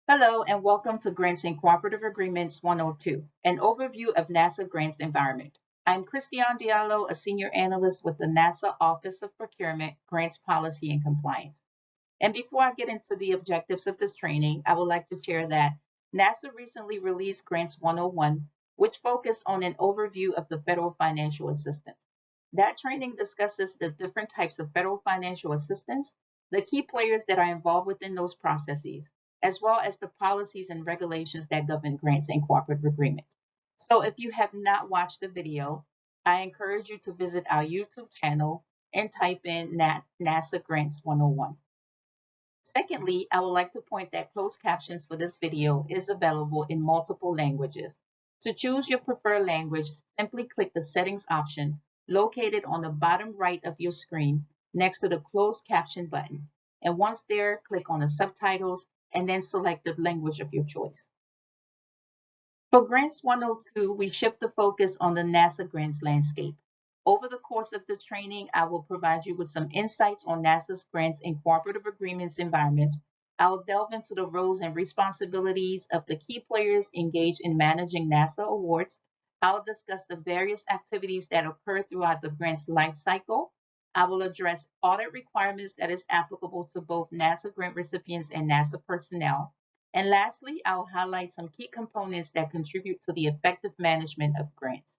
Hello and welcome to Grants and Cooperative Agreements 102, an overview of NASA grants environment. I'm Christiane Diallo, a senior analyst with the NASA Office of Procurement, Grants Policy and Compliance. And before I get into the objectives of this training, I would like to share that NASA recently released Grants 101, which focused on an overview of the federal financial assistance. That training discusses the different types of federal financial assistance, the key players that are involved within those processes, as well as the policies and regulations that govern grants and cooperative agreements. So if you have not watched the video, I encourage you to visit our YouTube channel and type in NASA Grants 101. Secondly, I would like to point that closed captions for this video is available in multiple languages. To choose your preferred language, simply click the settings option located on the bottom right of your screen next to the closed caption button. And once there, click on the subtitles and then select the language of your choice. For Grants 102, we shift the focus on the NASA grants landscape. Over the course of this training, I will provide you with some insights on NASA's grants and cooperative agreements environment. I'll delve into the roles and responsibilities of the key players engaged in managing NASA awards. I'll discuss the various activities that occur throughout the grant's life cycle. I will address audit requirements that is applicable to both NASA grant recipients and NASA personnel. And lastly, I'll highlight some key components that contribute to the effective management of grants.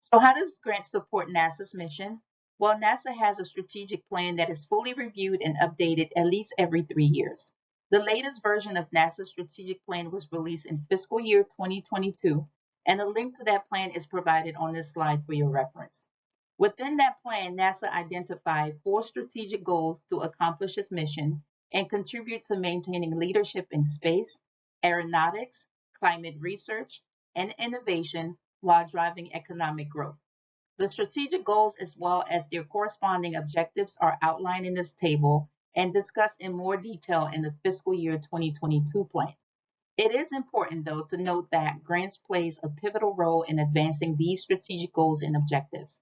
So how does grant support NASA's mission? Well, NASA has a strategic plan that is fully reviewed and updated at least every 3 years. The latest version of NASA's strategic plan was released in fiscal year 2022, and a link to that plan is provided on this slide for your reference. Within that plan, NASA identified 4 strategic goals to accomplish its mission and contribute to maintaining leadership in space, aeronautics, climate research, and innovation while driving economic growth. The strategic goals, as well as their corresponding objectives, are outlined in this table and discussed in more detail in the fiscal year 2022 plan. It is important, though, to note that grants plays a pivotal role in advancing these strategic goals and objectives.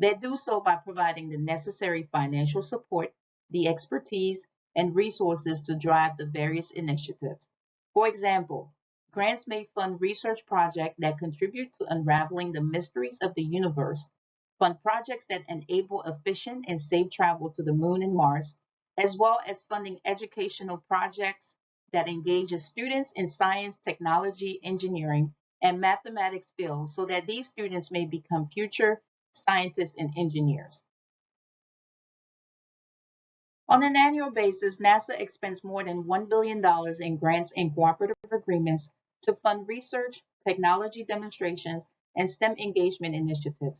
They do so by providing the necessary financial support, the expertise, and resources to drive the various initiatives. For example, grants may fund research projects that contribute to unraveling the mysteries of the universe, fund projects that enable efficient and safe travel to the moon and Mars, as well as funding educational projects that engages students in science, technology, engineering, and mathematics fields so that these students may become future scientists and engineers. On an annual basis, NASA expends more than $1 billion in grants and cooperative agreements to fund research, technology demonstrations, and STEM engagement initiatives.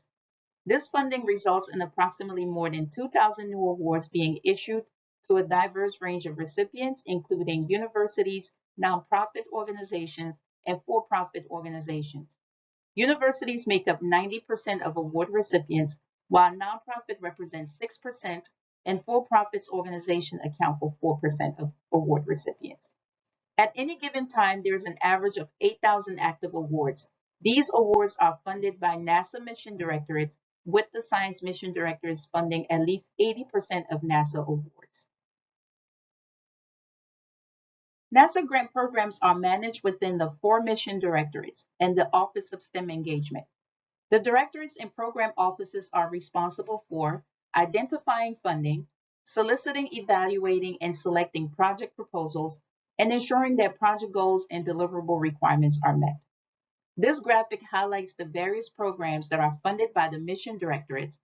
This funding results in approximately more than 2,000 new awards being issued to a diverse range of recipients, including universities, nonprofit organizations, and for-profit organizations. Universities make up 90% of award recipients, while nonprofit represents 6%, and for-profits organizations account for 4% of award recipients. At any given time, there is an average of 8,000 active awards. These awards are funded by NASA mission directorates, with the science mission directors funding at least 80% of NASA awards. NASA grant programs are managed within the 4 mission directorates and the Office of STEM Engagement. The directorates and program offices are responsible for identifying funding, soliciting, evaluating, and selecting project proposals, and ensuring that project goals and deliverable requirements are met. This graphic highlights the various programs that are funded by the mission directorates.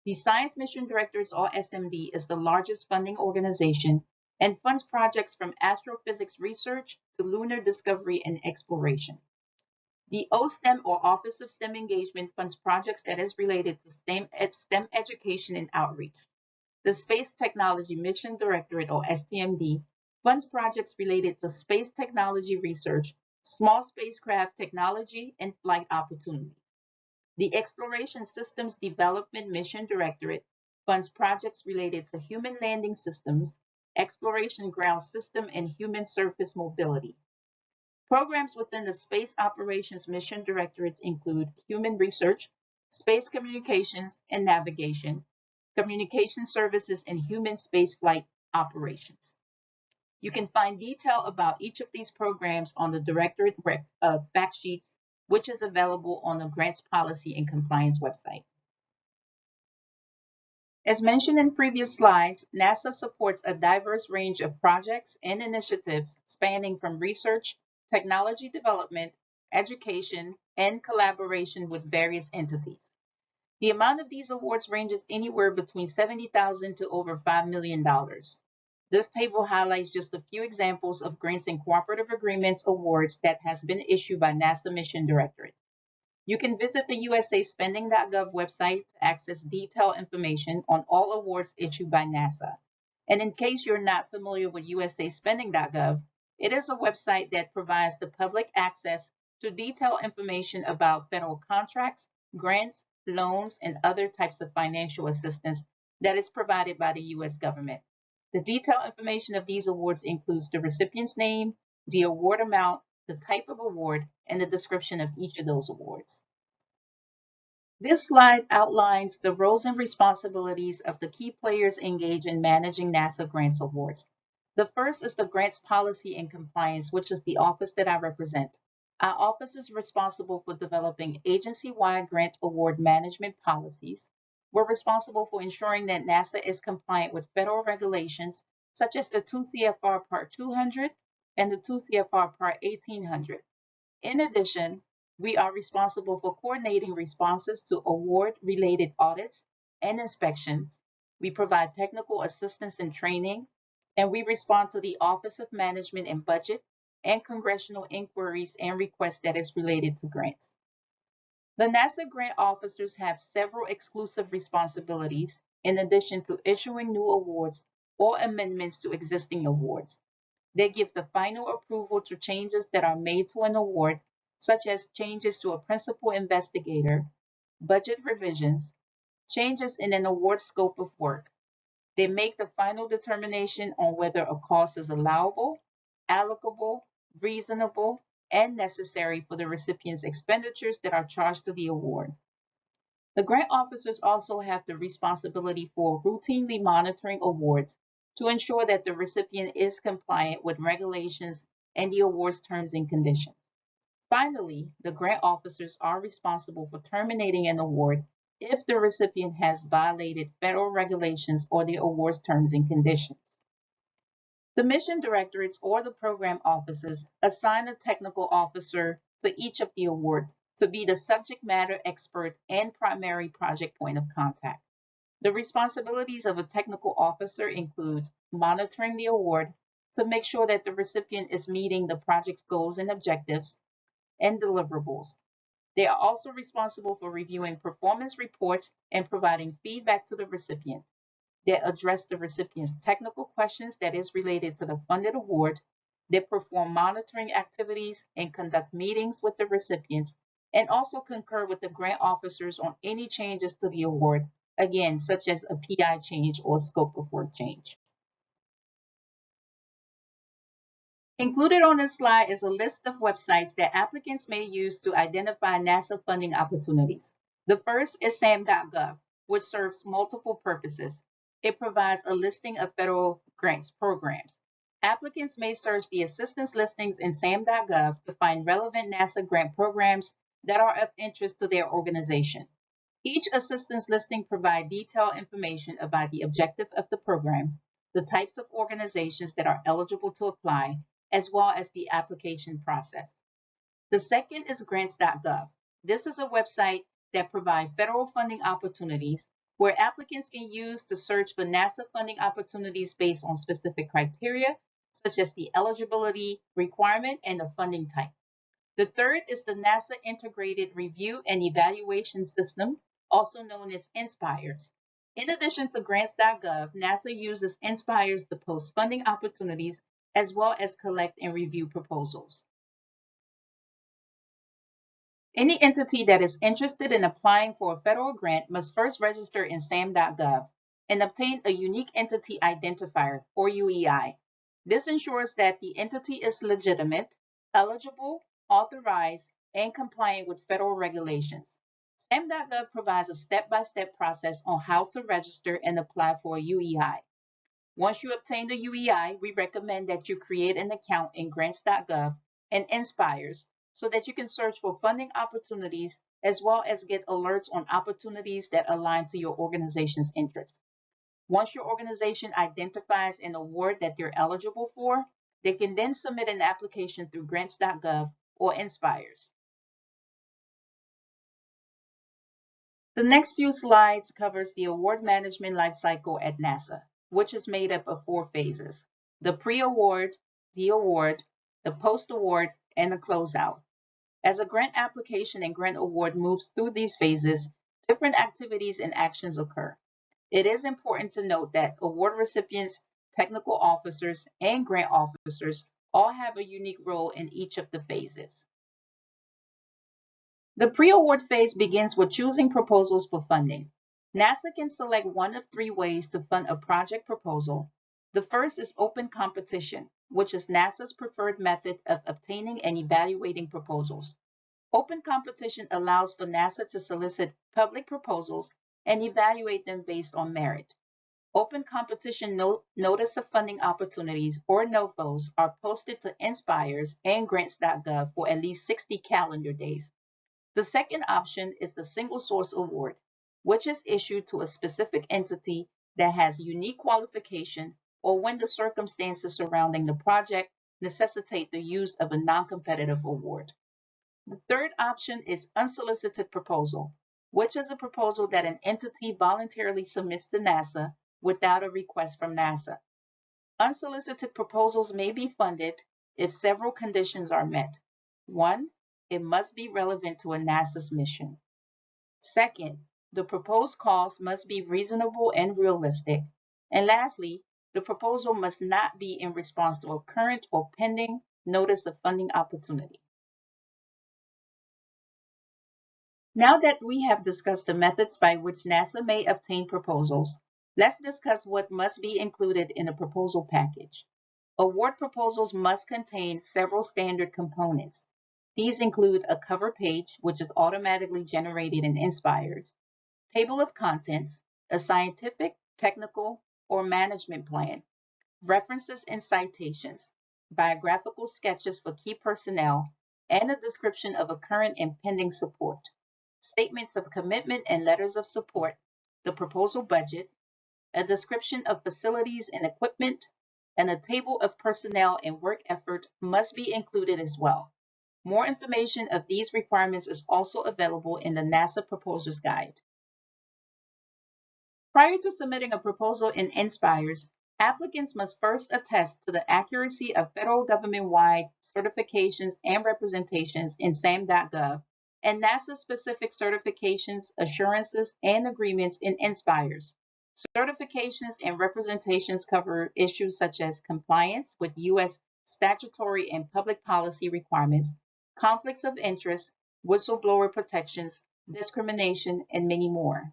The Science Mission Directors, or SMD, is the largest funding organization and funds projects from astrophysics research to lunar discovery and exploration. The OSTEM, or Office of STEM Engagement, funds projects that is related to STEM education and outreach. The Space Technology Mission Directorate, or STMD, funds projects related to space technology research, small spacecraft technology, and flight opportunities. The Exploration Systems Development Mission Directorate funds projects related to human landing systems, exploration ground system, and human surface mobility. Programs within the Space Operations Mission Directorates include human research, space communications and navigation, communication services, and human spaceflight operations. You can find detail about each of these programs on the Directorate fact sheet, which is available on the Grants Policy and Compliance website. As mentioned in previous slides, NASA supports a diverse range of projects and initiatives spanning from research, technology development, education, and collaboration with various entities. The amount of these awards ranges anywhere between $70,000 to over $5 million. This table highlights just a few examples of grants and cooperative agreements awards that has been issued by NASA Mission Directorate. You can visit the usaspending.gov website to access detailed information on all awards issued by NASA. And in case you're not familiar with usaspending.gov, it is a website that provides the public access to detailed information about federal contracts, grants, loans, and other types of financial assistance that is provided by the U.S. government. The detailed information of these awards includes the recipient's name, the award amount, the type of award, and the description of each of those awards. This slide outlines the roles and responsibilities of the key players engaged in managing NASA grants awards. The first is the Grants Policy and Compliance, which is the office that I represent. Our office is responsible for developing agency-wide grant award management policies. We're responsible for ensuring that NASA is compliant with federal regulations, such as the 2 CFR Part 200 and the 2 CFR Part 1800. In addition, we are responsible for coordinating responses to award-related audits and inspections. We provide technical assistance and training, and we respond to the Office of Management and Budget and congressional inquiries and requests that is related to grants. The NASA grant officers have several exclusive responsibilities in addition to issuing new awards or amendments to existing awards. They give the final approval to changes that are made to an award, such as changes to a principal investigator, budget revisions, changes in an award scope of work. They make the final determination on whether a cost is allowable, allocable, reasonable, and necessary for the recipient's expenditures that are charged to the award. The grant officers also have the responsibility for routinely monitoring awards to ensure that the recipient is compliant with regulations and the award's terms and conditions. Finally, the grant officers are responsible for terminating an award if the recipient has violated federal regulations or the award's terms and conditions. The mission directorates or the program offices assign a technical officer to each of the awards to be the subject matter expert and primary project point of contact. The responsibilities of a technical officer include monitoring the award to make sure that the recipient is meeting the project's goals and objectives and deliverables. They are also responsible for reviewing performance reports and providing feedback to the recipient. They address the recipient's technical questions that is related to the funded award. They perform monitoring activities and conduct meetings with the recipients and also concur with the grant officers on any changes to the award, again, such as a PI change or scope of work change. Included on this slide is a list of websites that applicants may use to identify NASA funding opportunities. The first is sam.gov, which serves multiple purposes. It provides a listing of federal grants programs. Applicants may search the assistance listings in sam.gov to find relevant NASA grant programs that are of interest to their organization. Each assistance listing provides detailed information about the objective of the program, the types of organizations that are eligible to apply, as well as the application process. The second is grants.gov. This is a website that provides federal funding opportunities where applicants can use to search for NASA funding opportunities based on specific criteria, such as the eligibility requirement and the funding type. The third is the NASA Integrated Review and Evaluation System, also known as INSPIRES. In addition to grants.gov, NASA uses INSPIRES to post funding opportunities as well as collect and review proposals. Any entity that is interested in applying for a federal grant must first register in sam.gov and obtain a Unique Entity Identifier, or UEI. This ensures that the entity is legitimate, eligible, authorized, and compliant with federal regulations. sam.gov provides a step-by-step process on how to register and apply for a UEI. Once you obtain the UEI, we recommend that you create an account in grants.gov and Inspires so that you can search for funding opportunities as well as get alerts on opportunities that align to your organization's interests. Once your organization identifies an award that they're eligible for, they can then submit an application through grants.gov or Inspires. The next few slides covers the award management lifecycle at NASA, which is made up of 4 phases: the pre-award, the award, the post-award, and the closeout. As a grant application and grant award moves through these phases, different activities and actions occur. It is important to note that award recipients, technical officers, and grant officers all have a unique role in each of the phases. The pre-award phase begins with choosing proposals for funding. NASA can select one of 3 ways to fund a project proposal. The first is open competition, which is NASA's preferred method of obtaining and evaluating proposals. Open competition allows for NASA to solicit public proposals and evaluate them based on merit. Open competition notice of funding opportunities or NOFOs are posted to Inspires and grants.gov for at least 60 calendar days. The second option is the single source award, which is issued to a specific entity that has unique qualification or when the circumstances surrounding the project necessitate the use of a non-competitive award. The third option is unsolicited proposal, which is a proposal that an entity voluntarily submits to NASA without a request from NASA. Unsolicited proposals may be funded if several conditions are met. 1, it must be relevant to a NASA's mission. Second, the proposed cost must be reasonable and realistic. And lastly, the proposal must not be in response to a current or pending notice of funding opportunity. Now that we have discussed the methods by which NASA may obtain proposals, let's discuss what must be included in a proposal package. Award proposals must contain several standard components. These include a cover page, which is automatically generated in Inspires, table of contents, a scientific, technical, or management plan, references and citations, biographical sketches for key personnel, and a description of a current and pending support, statements of commitment and letters of support, the proposal budget, a description of facilities and equipment, and a table of personnel and work effort must be included as well. More information of these requirements is also available in the NASA Proposals Guide. Prior to submitting a proposal in Inspires, applicants must first attest to the accuracy of federal government-wide certifications and representations in SAM.gov and NASA-specific certifications, assurances, and agreements in Inspires. Certifications and representations cover issues such as compliance with U.S. statutory and public policy requirements, conflicts of interest, whistleblower protections, discrimination, and many more.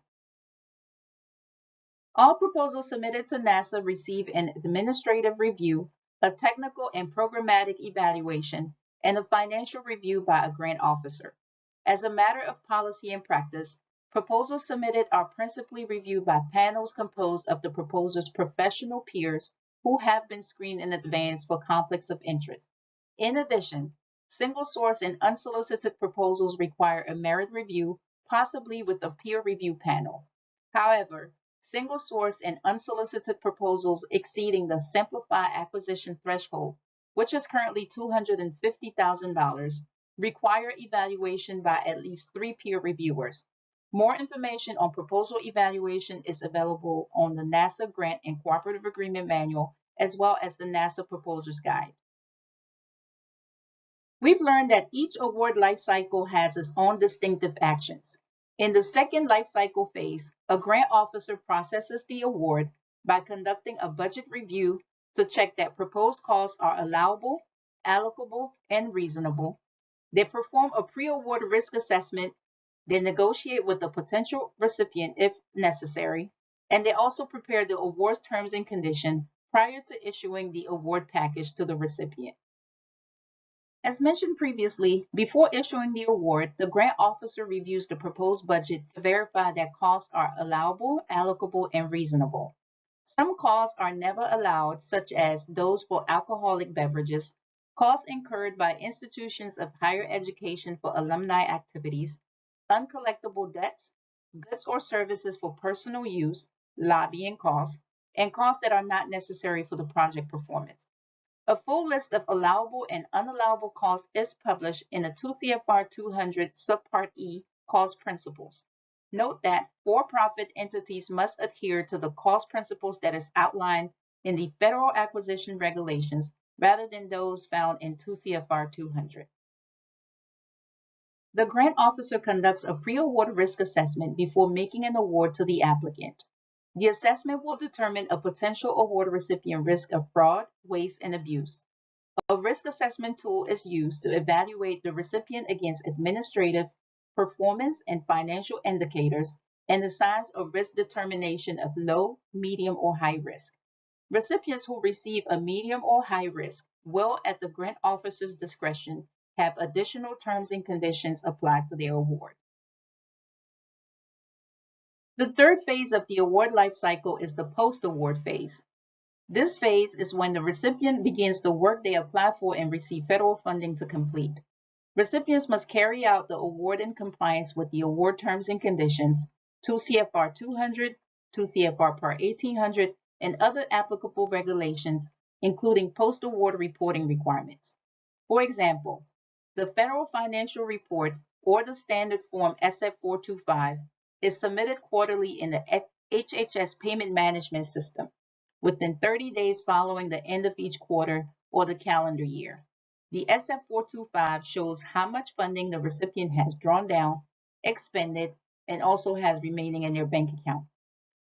All proposals submitted to NASA receive an administrative review, a technical and programmatic evaluation, and a financial review by a grant officer. As a matter of policy and practice, proposals submitted are principally reviewed by panels composed of the proposer's professional peers who have been screened in advance for conflicts of interest. In addition, single source and unsolicited proposals require a merit review, possibly with a peer review panel. However, single source and unsolicited proposals exceeding the Simplify acquisition threshold, which is currently $250,000, require evaluation by at least 3 peer reviewers. More information on proposal evaluation is available on the NASA Grant and Cooperative Agreement Manual, as well as the NASA Proposals Guide. We've learned that each award lifecycle has its own distinctive actions. In the second lifecycle phase, a grant officer processes the award by conducting a budget review to check that proposed costs are allowable, allocable, and reasonable. They perform a pre-award risk assessment. They negotiate with the potential recipient if necessary, and they also prepare the award terms and conditions prior to issuing the award package to the recipient. As mentioned previously, before issuing the award, the grant officer reviews the proposed budget to verify that costs are allowable, allocable, and reasonable. Some costs are never allowed, such as those for alcoholic beverages, costs incurred by institutions of higher education for alumni activities, uncollectible debts, goods or services for personal use, lobbying costs, and costs that are not necessary for the project performance. A full list of allowable and unallowable costs is published in a 2 CFR 200 Subpart E cost principles. Note that for-profit entities must adhere to the cost principles that is outlined in the Federal Acquisition Regulations rather than those found in 2 CFR 200. The grant officer conducts a pre-award risk assessment before making an award to the applicant. The assessment will determine a potential award recipient risk of fraud, waste, and abuse. A risk assessment tool is used to evaluate the recipient against administrative, performance, and financial indicators and assigns a risk determination of low, medium, or high risk. Recipients who receive a medium or high risk will, at the grant officer's discretion, have additional terms and conditions applied to their award. The third phase of the award life cycle is the post-award phase. This phase is when the recipient begins the work they apply for and receive federal funding to complete. Recipients must carry out the award in compliance with the award terms and conditions, 2 CFR 200, 2 CFR Part 1800, and other applicable regulations, including post-award reporting requirements. For example, the Federal Financial Report or the Standard Form SF-425 is submitted quarterly in the HHS Payment Management System within 30 days following the end of each quarter or the calendar year. The SF-425 shows how much funding the recipient has drawn down, expended, and also has remaining in their bank account.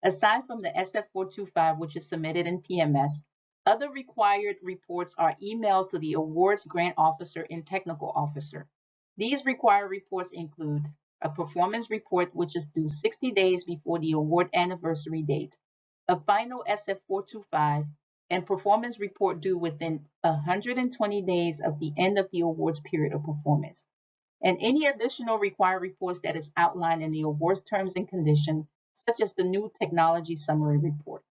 Aside from the SF-425, which is submitted in PMS, other required reports are emailed to the awards grant officer and technical officer. These required reports include a performance report, which is due 60 days before the award anniversary date, a final SF-425, and performance report due within 120 days of the end of the awards period of performance, and any additional required reports that is outlined in the awards terms and conditions, such as the new technology summary report.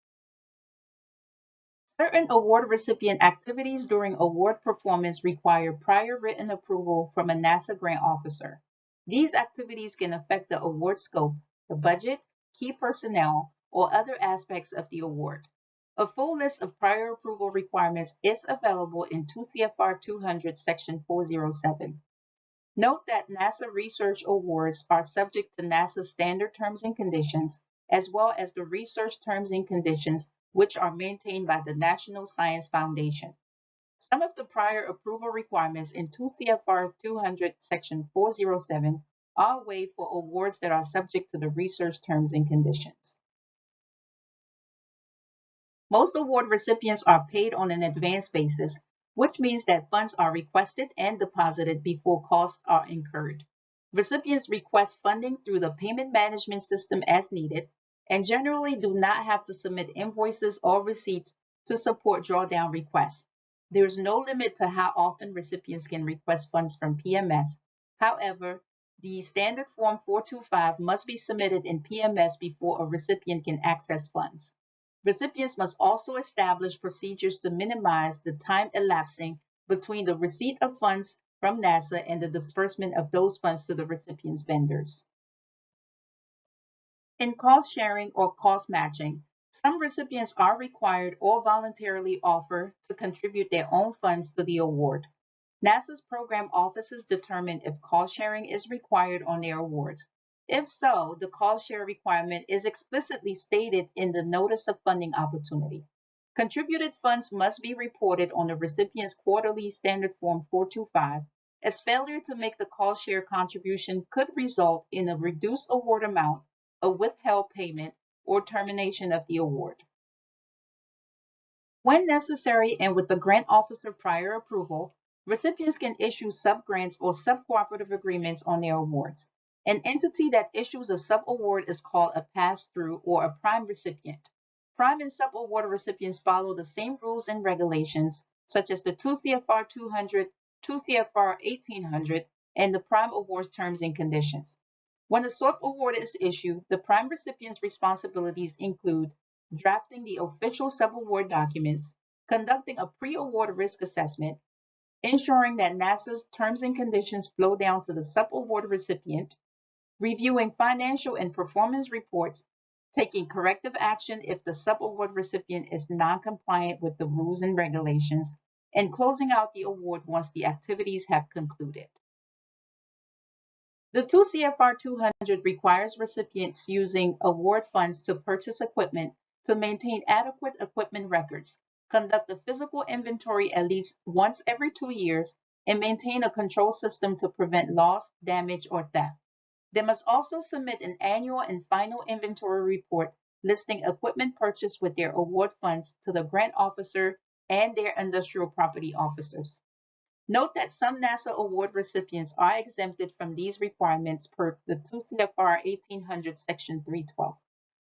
Certain award recipient activities during award performance require prior written approval from a NASA grant officer. These activities can affect the award scope, the budget, key personnel, or other aspects of the award. A full list of prior approval requirements is available in 2 CFR 200 Section 407. Note that NASA research awards are subject to NASA standard terms and conditions, as well as the research terms and conditions which are maintained by the National Science Foundation. Some of the prior approval requirements in 2 CFR 200 Section 407 are waived for awards that are subject to the research terms and conditions. Most award recipients are paid on an advance basis, which means that funds are requested and deposited before costs are incurred. Recipients request funding through the payment management system as needed and generally do not have to submit invoices or receipts to support drawdown requests. There is no limit to how often recipients can request funds from PMS. However, the standard Form 425 must be submitted in PMS before a recipient can access funds. Recipients must also establish procedures to minimize the time elapsing between the receipt of funds from NASA and the disbursement of those funds to the recipient's vendors. In cost sharing or cost matching, some recipients are required or voluntarily offer to contribute their own funds to the award. NASA's program offices determine if cost sharing is required on their awards. If so, the cost share requirement is explicitly stated in the Notice of Funding Opportunity. Contributed funds must be reported on the recipient's quarterly standard Form 425, as failure to make the cost share contribution could result in a reduced award amount, a withheld payment, or termination of the award. When necessary and with the grant officer prior approval, recipients can issue subgrants or sub-cooperative agreements on their awards. An entity that issues a sub-award is called a pass-through or a prime recipient. Prime and sub-award recipients follow the same rules and regulations, such as the 2 CFR 200, 2 CFR 1800, and the prime awards terms and conditions. When a sub-award is issued, the prime recipient's responsibilities include drafting the official subaward documents, conducting a pre-award risk assessment, ensuring that NASA's terms and conditions flow down to the subaward recipient, reviewing financial and performance reports, taking corrective action if the subaward recipient is non-compliant with the rules and regulations, and closing out the award once the activities have concluded. The 2 CFR 200 requires recipients using award funds to purchase equipment to maintain adequate equipment records, conduct a physical inventory at least once every 2 years, and maintain a control system to prevent loss, damage, or theft. They must also submit an annual and final inventory report listing equipment purchased with their award funds to the grant officer and their industrial property officers. Note that some NASA award recipients are exempted from these requirements per the 2 CFR 1800 Section 312,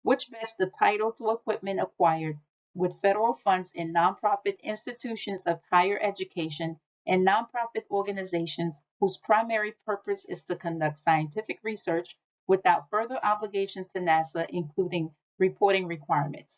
which vests the title to equipment acquired with federal funds in nonprofit institutions of higher education and nonprofit organizations whose primary purpose is to conduct scientific research without further obligation to NASA, including reporting requirements.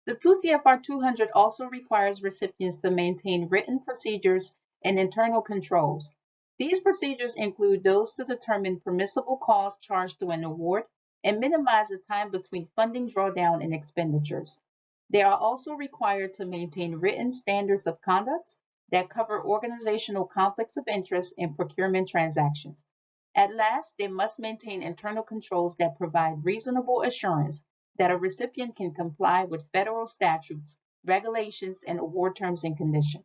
The 2 CFR 200 also requires recipients to maintain written procedures and internal controls. These procedures include those to determine permissible costs charged to an award and minimize the time between funding drawdown and expenditures. They are also required to maintain written standards of conduct that cover organizational conflicts of interest in procurement transactions. At last, they must maintain internal controls that provide reasonable assurance that a recipient can comply with federal statutes, regulations, and award terms and conditions.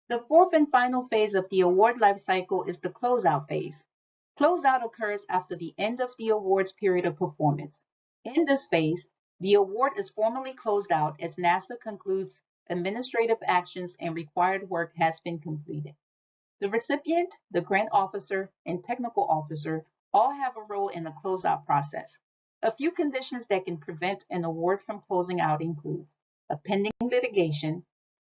The fourth and final phase of the award lifecycle is the closeout phase. Closeout occurs after the end of the award's period of performance. In this phase, the award is formally closed out as NASA concludes administrative actions and required work has been completed. The recipient, the grant officer, and technical officer all have a role in the closeout process. A few conditions that can prevent an award from closing out include a pending litigation,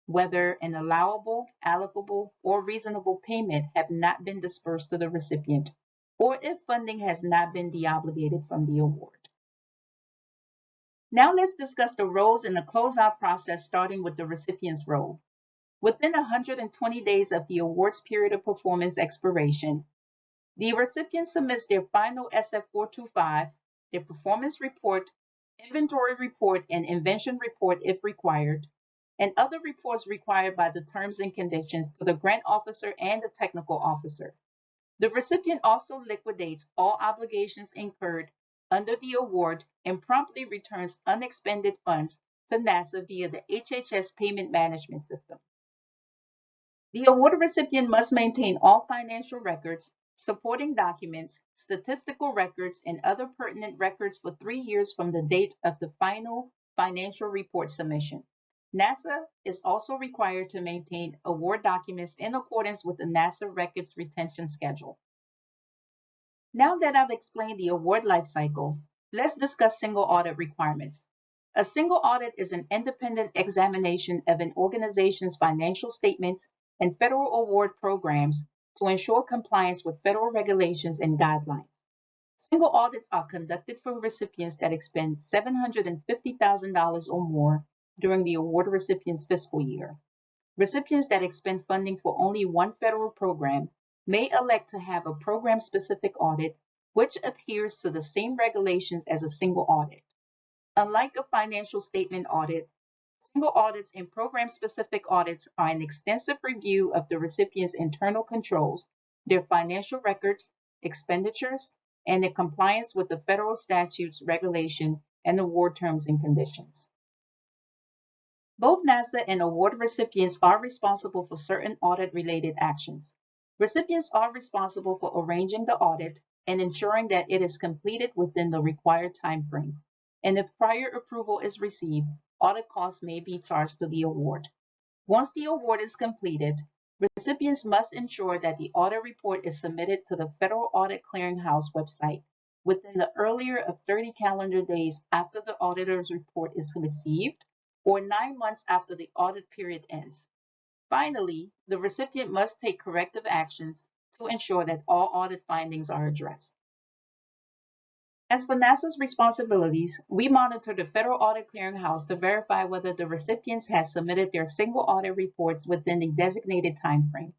whether an allowable, allocable, or reasonable payment have not been dispersed to the recipient, or if funding has not been deobligated from the award. Now let's discuss the roles in the closeout process, starting with the recipient's role. Within 120 days of the award's period of performance expiration, the recipient submits their final SF-425, their performance report, inventory report, and invention report if required, and other reports required by the terms and conditions to the grant officer and the technical officer. The recipient also liquidates all obligations incurred under the award and promptly returns unexpended funds to NASA via the HHS payment management system. The award recipient must maintain all financial records, supporting documents, statistical records, and other pertinent records for 3 years from the date of the final financial report submission. NASA is also required to maintain award documents in accordance with the NASA Records Retention Schedule. Now that I've explained the award lifecycle, let's discuss single audit requirements. A single audit is an independent examination of an organization's financial statements and federal award programs to ensure compliance with federal regulations and guidelines. Single audits are conducted for recipients that expend $750,000 or more during the award recipient's fiscal year. Recipients that expend funding for only one federal program may elect to have a program-specific audit, which adheres to the same regulations as a single audit. Unlike a financial statement audit, single audits and program-specific audits are an extensive review of the recipient's internal controls, their financial records, expenditures, and their compliance with the federal statutes, regulation, and award terms and conditions. Both NASA and award recipients are responsible for certain audit-related actions. Recipients are responsible for arranging the audit and ensuring that it is completed within the required time frame. And if prior approval is received, audit costs may be charged to the award. Once the award is completed, recipients must ensure that the audit report is submitted to the Federal Audit Clearinghouse website within the earlier of 30 calendar days after the auditor's report is received, or 9 months after the audit period ends. Finally, the recipient must take corrective actions to ensure that all audit findings are addressed. As for NASA's responsibilities, we monitor the Federal Audit Clearinghouse to verify whether the recipients have submitted their single audit reports within the designated time frame.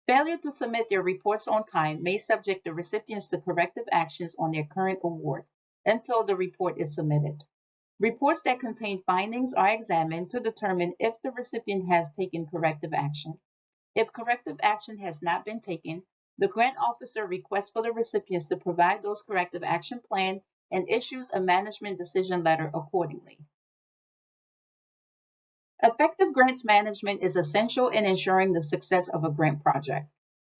Failure to submit their reports on time may subject the recipients to corrective actions on their current award until the report is submitted. Reports that contain findings are examined to determine if the recipient has taken corrective action. If corrective action has not been taken, the grant officer requests for the recipients to provide those corrective action plan and issues a management decision letter accordingly. Effective grants management is essential in ensuring the success of a grant project.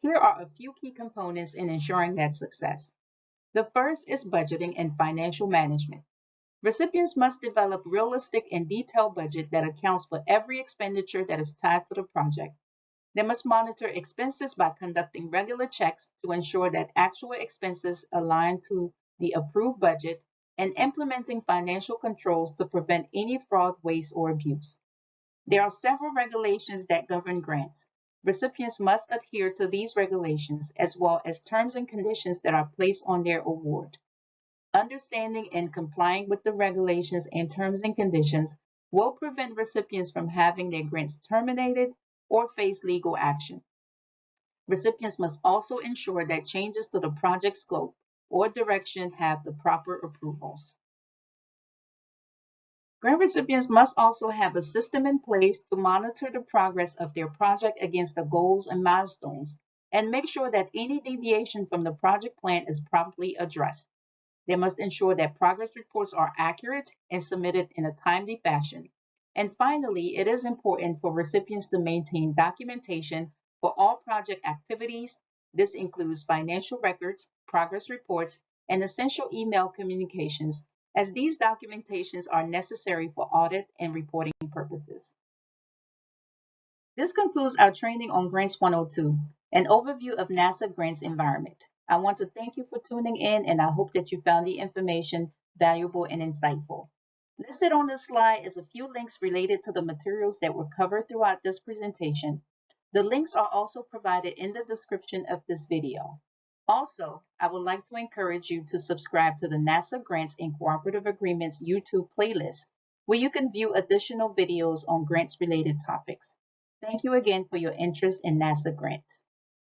Here are a few key components in ensuring that success. The first is budgeting and financial management. Recipients must develop realistic and detailed budget that accounts for every expenditure that is tied to the project. They must monitor expenses by conducting regular checks to ensure that actual expenses align to the approved budget and implementing financial controls to prevent any fraud, waste, or abuse. There are several regulations that govern grants. Recipients must adhere to these regulations as well as terms and conditions that are placed on their award. Understanding and complying with the regulations and terms and conditions will prevent recipients from having their grants terminated or face legal action. Recipients must also ensure that changes to the project scope or direction have the proper approvals. Grant recipients must also have a system in place to monitor the progress of their project against the goals and milestones and make sure that any deviation from the project plan is promptly addressed. They must ensure that progress reports are accurate and submitted in a timely fashion. And finally, it is important for recipients to maintain documentation for all project activities. This includes financial records, progress reports, and essential email communications, as these documentations are necessary for audit and reporting purposes. This concludes our training on Grants 102, an overview of NASA grants environment. I want to thank you for tuning in, and I hope that you found the information valuable and insightful. Listed on this slide is a few links related to the materials that were covered throughout this presentation. The links are also provided in the description of this video. Also, I would like to encourage you to subscribe to the NASA Grants and Cooperative Agreements YouTube playlist, where you can view additional videos on grants-related topics. Thank you again for your interest in NASA grants.